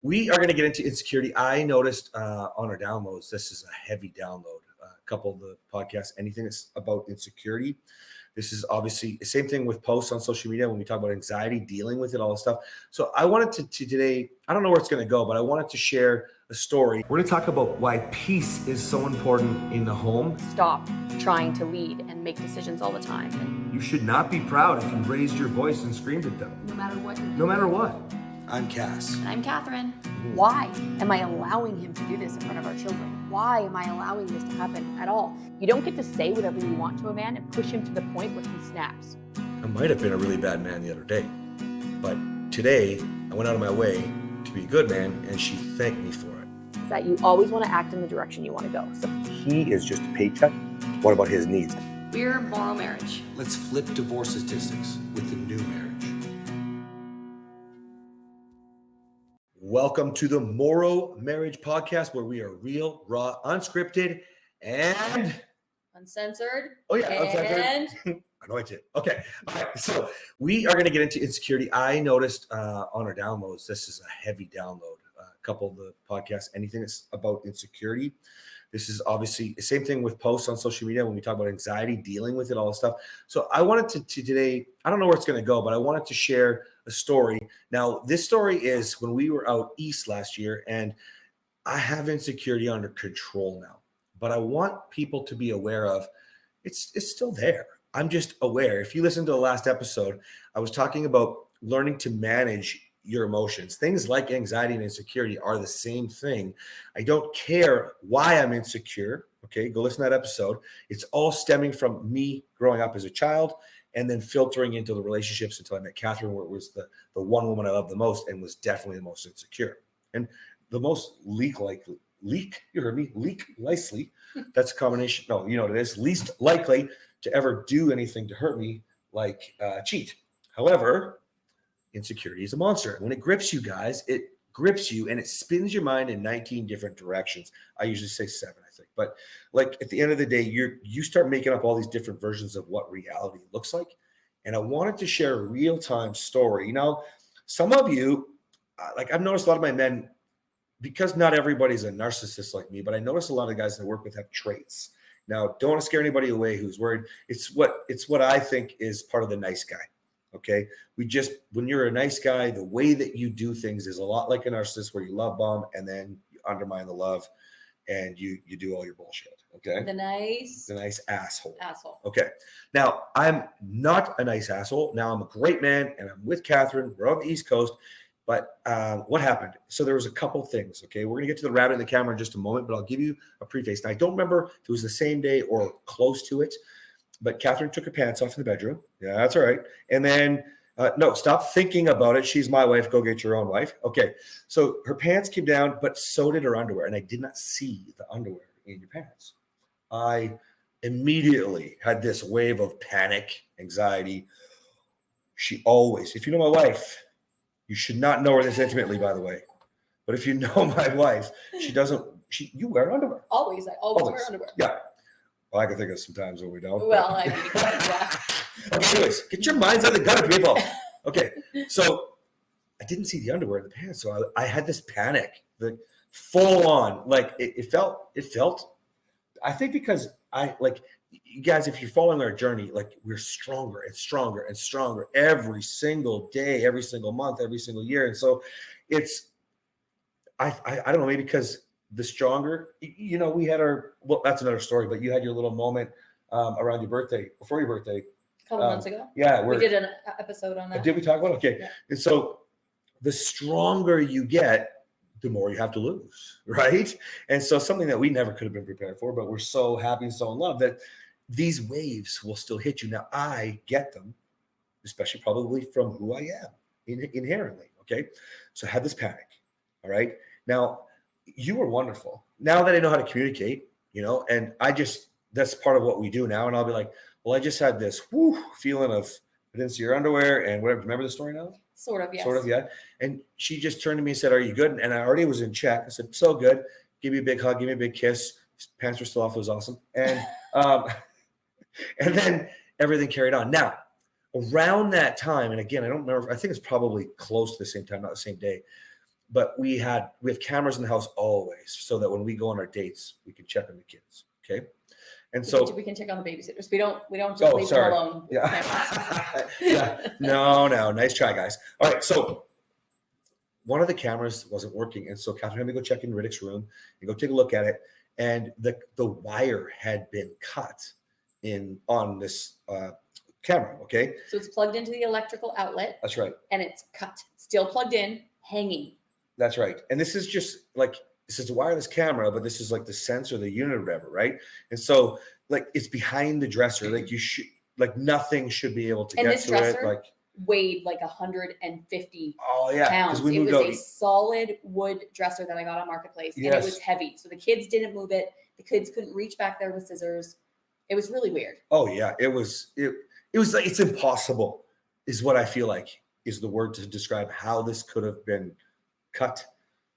We are going to get into insecurity. I noticed on our downloads, this is a heavy download. A couple of the podcasts, anything that's about insecurity. This is obviously the same thing with posts on social media when we talk about anxiety, dealing with it, all this stuff. So I wanted to today, I don't know where it's going to go, but I wanted to share a story. We're going to talk about why peace is so important in the home. Stop trying to lead and make decisions all the time. You should not be proud if you raised your voice and screamed at them. No matter what. No matter what. I'm Cass. And I'm Kathryn. Why am I allowing him to do this in front of our children? Why am I allowing this to happen at all? You don't get to say whatever you want to a man and push him to the point where he snaps. I might have been a really bad man the other day, but today I went out of my way to be a good man, and she thanked me for it. Is that you always want to act in the direction you want to go. So he is just a paycheck. What about his needs? we're MorrowMarriage. Let's flip divorce statistics with the new marriage. Welcome to the MorrowMarriage podcast, where we are real, raw, unscripted, and Uncensored. Oh yeah, uncensored. Anointed. Okay. All right. So we are going to get into insecurity. I noticed on our downloads, this is a heavy download. A couple of the podcasts, anything that's about insecurity. This is obviously the same thing with posts on social media when we talk about anxiety, dealing with it, all this stuff. So I wanted to today, I don't know where it's going to go, but I wanted to share a story. Now, this story is when we were out east last year, and I have insecurity under control now. But I want people to be aware of it's still there. I'm just aware. If you listen to the last episode, I was talking about learning to manage your emotions. Things like anxiety and insecurity are the same thing. I don't care why I'm insecure. Okay, go listen to that episode. It's all stemming from me growing up as a child and then filtering into the relationships until I met Kathryn, where it was the one woman I loved the most and was definitely the most insecure. And the most least likely, that's a combination. No, you know what it is, least likely to ever do anything to hurt me, like cheat. However, insecurity is a monster. When it grips you guys, it grips you and it spins your mind in 19 different directions. I usually say 7, I think. But like at the end of the day, you start making up all these different versions of what reality looks like. And I wanted to share a real-time story. You know, some of you, like I've noticed a lot of my men, because not everybody's a narcissist like me, but I notice a lot of guys that I work with have traits. Now, don't want to scare anybody away who's worried. It's what I think is part of the nice guy. Okay. When you're a nice guy, the way that you do things is a lot like a narcissist, where you love bomb and then you undermine the love and you do all your bullshit. Okay. The nice asshole. Okay. Now, I'm not a nice asshole. Now I'm a great man and I'm with Kathryn. We're on the East Coast. But what happened? So there was a couple things. Okay. We're going to get to the rabbit in the camera in just a moment, but I'll give you a preface. Now, I don't remember if it was the same day or close to it, but Kathryn took her pants off in the bedroom. Yeah, that's all right. And then, no, stop thinking about it. She's my wife. Go get your own wife. Okay. So her pants came down, but so did her underwear. And I did not see the underwear in your pants. I immediately had this wave of panic, anxiety. She always, if you know my wife, you should not know her this intimately, by the way. But if you know my wife, you wear underwear. Always. I always wear underwear. Yeah. Well, I can think of some times when we don't. Well, I mean, yeah. Okay, anyways, get your minds on the gutter, people. Okay, so I didn't see the underwear in the pants, so I had this panic, like full on. Like it felt. I think because you guys, if you're following our journey, like we're stronger and stronger and stronger every single day, every single month, every single year, and so it's. I don't know, maybe because the stronger, you know, we had that's another story, but you had your little moment around your birthday, before your birthday. A couple months ago. Yeah. We did an episode on that. Did we talk about it? Okay. Yeah. And so the stronger you get, the more you have to lose, right? And so something that we never could have been prepared for, but we're so happy and so in love that these waves will still hit you. Now, I get them, especially probably from who I am inherently, okay? So I had this panic, all right? Now, you were wonderful. Now that I know how to communicate, you know, and that's part of what we do now. And I'll be like, well, I just had this feeling of I didn't see your underwear and whatever. Remember the story now? Sort of, yes. Sort of, yeah. And she just turned to me and said, are you good? And I already was in check. I said, so good. Give me a big hug. Give me a big kiss. His pants were still off. It was awesome. And and then everything carried on. Now, around that time, and again, I don't remember. I think it's probably close to the same time, not the same day. but we have cameras in the house always, so that when we go on our dates, we can check on the kids. Okay. And so we can check on the babysitters. We don't just leave them alone. Yeah. Yeah. No. Nice try, guys. All right. So one of the cameras wasn't working. And so Kathryn had me go check in Riddick's room and go take a look at it. And the wire had been cut on this camera. Okay. So it's plugged into the electrical outlet. That's right. And it's cut, still plugged in, hanging. That's right. And this is just like, this is a wireless camera, but this is like the sensor, the unit or whatever, right? And so like it's behind the dresser. Like you should, like nothing should be able to get to it. Like weighed like 150 pounds. It was a solid wood dresser that I got on Marketplace, and it was heavy. So the kids didn't move it. The kids couldn't reach back there with scissors. It was really weird. Oh yeah, it was like, it's impossible is what I feel like is the word to describe how this could have been cut,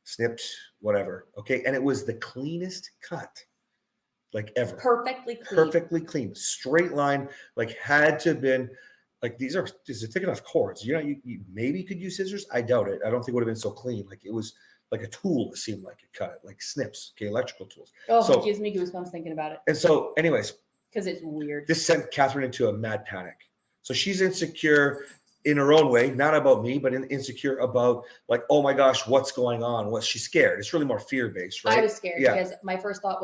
snipped, whatever. Okay. And it was the cleanest cut like ever. Perfectly clean. Straight line, like had to have been like, these are thick enough cords. You maybe could use scissors. I doubt it. I don't think it would have been so clean. Like it was like a tool. It seemed like it cut it, like snips. Okay. Electrical tools. Oh, it gives me goosebumps thinking about it. And so anyways, because it's weird. This sent Kathryn into a mad panic. So she's insecure in her own way, not about me, but insecure about like, oh my gosh, what's going on? She's scared. It's really more fear-based, right? I was scared because my first thought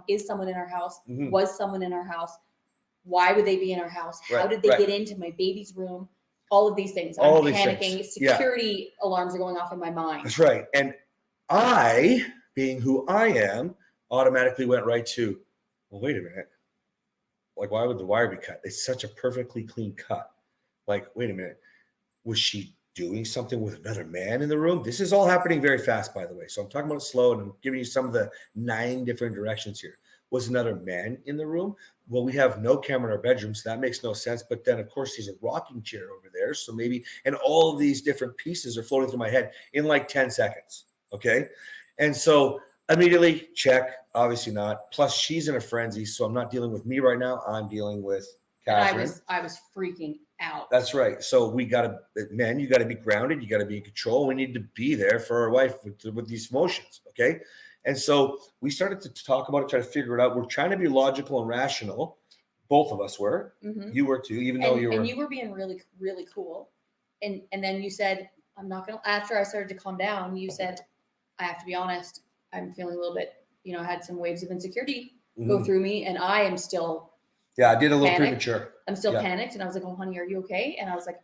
is someone in our house? Mm-hmm. Was someone in our house? Why would they be in our house? How did they get into my baby's room? All of these things. I'm panicking. Security alarms are going off in my mind. That's right. And I, being who I am, automatically went right to, well, wait a minute. Like, why would the wire be cut? It's such a perfectly clean cut. Like, wait a minute. Was she doing something with another man in the room? This is all happening very fast, by the way. So I'm talking about it slow, and I'm giving you some of the 9 different directions here. Was another man in the room? Well, we have no camera in our bedroom, so that makes no sense. But then, of course, there's a rocking chair over there. So maybe, and all of these different pieces are floating through my head in like 10 seconds. Okay. And so immediately check, obviously not. Plus, she's in a frenzy, so I'm not dealing with me right now. I'm dealing with Kathryn. And I was freaking out. That's right. So you got to be grounded. You got to be in control. We need to be there for our wife with these emotions. Okay. And so we started to talk about it, try to figure it out. We're trying to be logical and rational. Both of us were. Mm-hmm. You were too, though you were. And you were being really, really cool. And then you said, I'm not going to, after I started to calm down, you said, I have to be honest. I'm feeling a little bit, I had some waves of insecurity go through me, and I am still I did a little premature. I'm still panicked, and I was like, oh, honey, are you okay? And I was like,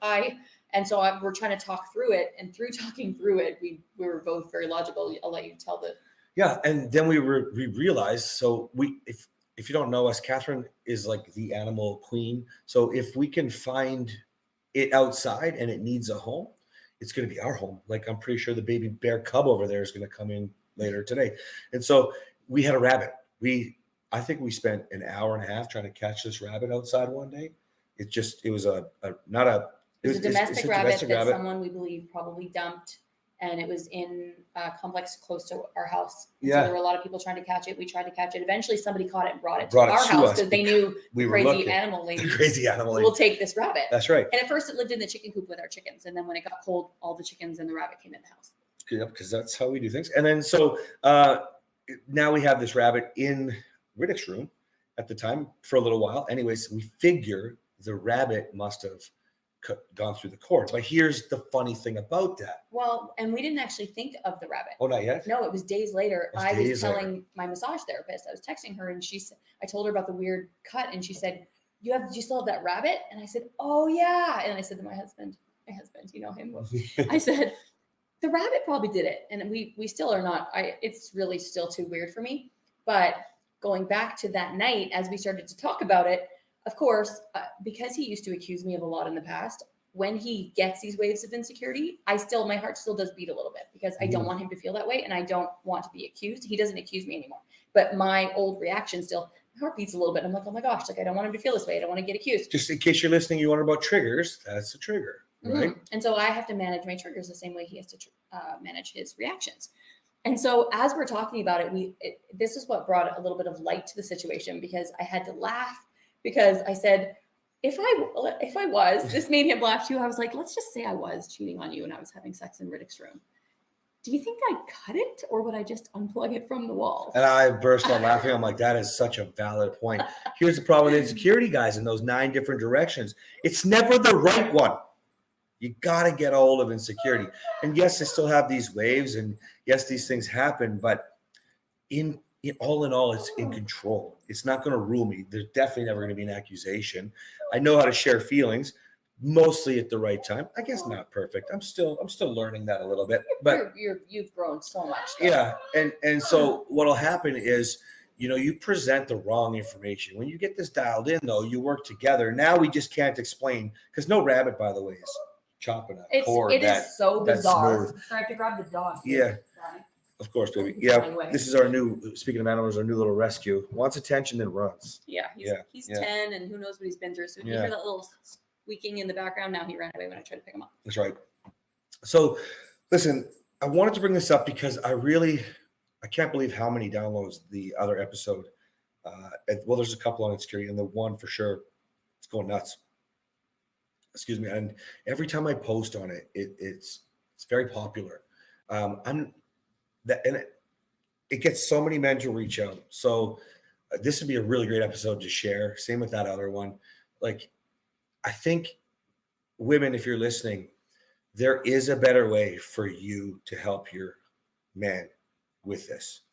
and so we're trying to talk through it, and through talking through it, we were both very logical. I'll let you tell the. Yeah, and then we realized, so if you don't know us, Kathryn is like the animal queen. So if we can find it outside and it needs a home, it's going to be our home. Like I'm pretty sure the baby bear cub over there is going to come in later today. And so we had a rabbit. I think we spent an hour and a half trying to catch this rabbit outside one day. It was a domestic rabbit that someone we believe probably dumped, and it was in a complex close to our house. Yeah. So there were a lot of people trying to catch it. We tried to catch it. Eventually somebody caught it and brought it to our house because they knew the crazy animal lady will take this rabbit. That's right. And at first it lived in the chicken coop with our chickens. And then when it got cold, all the chickens and the rabbit came in the house. Yeah, because that's how we do things. And then so now we have this rabbit in Riddick's room at the time for a little while. Anyways, we figure the rabbit must have gone through the cords. But here's the funny thing about that. Well, and we didn't actually think of the rabbit. Oh, not yet? No, it was days later. I was telling my massage therapist, I was texting her, and I told her about the weird cut, and she said, do you still have that rabbit? And I said, oh yeah. And I said to my husband, you know him. I said, the rabbit probably did it. And we still are not, it's really still too weird for me. But going back to that night, as we started to talk about it, of course, because he used to accuse me of a lot in the past, when he gets these waves of insecurity, my heart still does beat a little bit because I don't want him to feel that way. And I don't want to be accused. He doesn't accuse me anymore, but my old reaction still, my heart beats a little bit. I'm like, oh my gosh, like I don't want him to feel this way. I don't want to get accused. Just in case you're listening, you wonder about triggers. That's a trigger, right? Mm-hmm. And so I have to manage my triggers the same way he has to manage his reactions. And so as we're talking about it, this is what brought a little bit of light to the situation, because I had to laugh because I said, if I was, this made him laugh too. I was like, let's just say I was cheating on you and I was having sex in Riddick's room. do you think I cut it or would I just unplug it from the wall? And I burst out laughing. I'm like, that is such a valid point. Here's the problem with insecurity, guys, in those 9 different directions. It's never the right one. You got to get a hold of insecurity. And yes, I still have these waves, and yes, these things happen, but in all in all, it's in control. It's not going to rule me. There's definitely never going to be an accusation. I know how to share feelings, mostly at the right time. I guess not perfect. I'm still learning that a little bit, but you've grown so much. Though. Yeah, and so what'll happen is, you present the wrong information. When you get this dialed in, though, you work together. Now we just can't explain, because no rabbit, by the way, is chopping a cord. It is so bizarre. Smooth. So I have to grab the dog. Yeah. Of course, baby. Yeah, this is our new, speaking of animals, our new little rescue. Wants attention, then runs. Yeah, he's 10, and who knows what he's been through. So you hear that little squeaking in the background. Now he ran away when I tried to pick him up. That's right. So, listen, I wanted to bring this up because I can't believe how many downloads the other episode. Well, there's a couple on Insecurity, and the one for sure, it's going nuts. Excuse me. And every time I post on it, it's very popular. It gets so many men to reach out. So this would be a really great episode to share. Same with that other one. Like, I think women, if you're listening, there is a better way for you to help your man with this.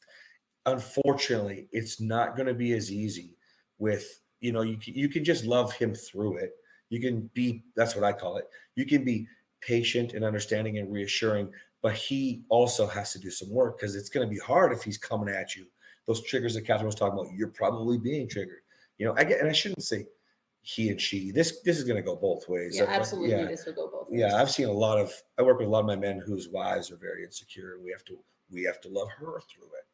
Unfortunately, it's not going to be as easy with, you can just love him through it. You can be, that's what I call it. You can be patient and understanding and reassuring, but he also has to do some work, because it's going to be hard if he's coming at you. Those triggers that Kathryn was talking about, you're probably being triggered. And I shouldn't say he and she. This is going to go both ways. Yeah, absolutely. Yeah. This will go both ways. Yeah, I've seen I work with a lot of my men whose wives are very insecure, and we have to love her through it.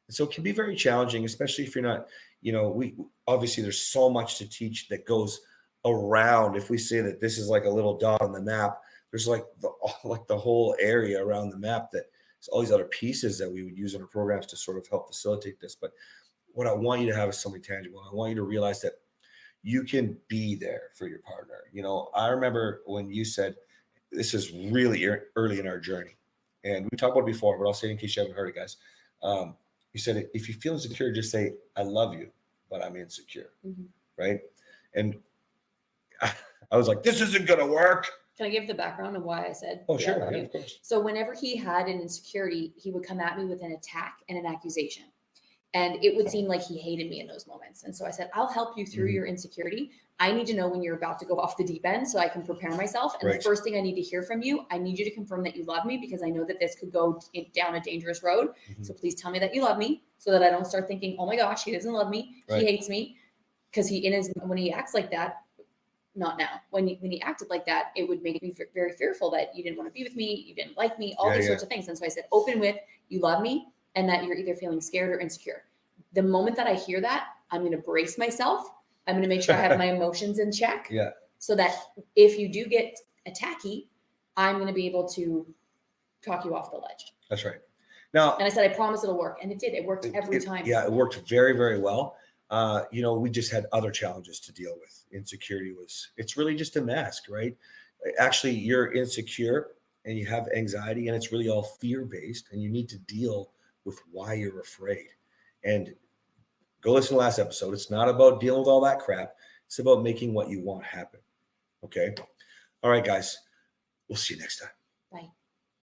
And so it can be very challenging, especially if you're not, we obviously there's so much to teach that goes around. If we say that this is like a little dot on the map, there's like the whole area around the map that all these other pieces that we would use in our programs to sort of help facilitate this. But what I want you to have is something tangible. I want you to realize that you can be there for your partner. I remember when you said, this is really early in our journey, and we talked about it before, but I'll say it in case you haven't heard it, guys. You said, if you feel insecure, just say, I love you, but I'm insecure. Mm-hmm. Right. And I was like, this isn't going to work. Can I give the background of why I said? Oh, sure. Yeah, of course. So whenever he had an insecurity, he would come at me with an attack and an accusation. And it would seem like he hated me in those moments. And so I said, I'll help you through your insecurity. I need to know when you're about to go off the deep end so I can prepare myself. And the first thing I need to hear from you, I need you to confirm that you love me, because I know that this could go down a dangerous road. Mm-hmm. So please tell me that you love me, so that I don't start thinking, oh my gosh, he doesn't love me. He hates me. Because when he acts like that, not now. When he acted like that, it would make me very fearful that you didn't want to be with me, you didn't like me, all these sorts of things. And so I said, open with, you love me, and that you're either feeling scared or insecure. The moment that I hear that, I'm going to brace myself. I'm going to make sure I have my emotions in check. Yeah. So that if you do get attacky, I'm going to be able to talk you off the ledge. That's right. Now, and I said, I promise it'll work. And it did. It worked every time. Yeah, it worked very, very well. We just had other challenges to deal with. Insecurity it's really just a mask, right? Actually, you're insecure and you have anxiety, and it's really all fear-based, and you need to deal with why you're afraid. And go listen to the last episode. It's not about dealing with all that crap. It's about making what you want happen. Okay. All right, guys. We'll see you next time. Bye.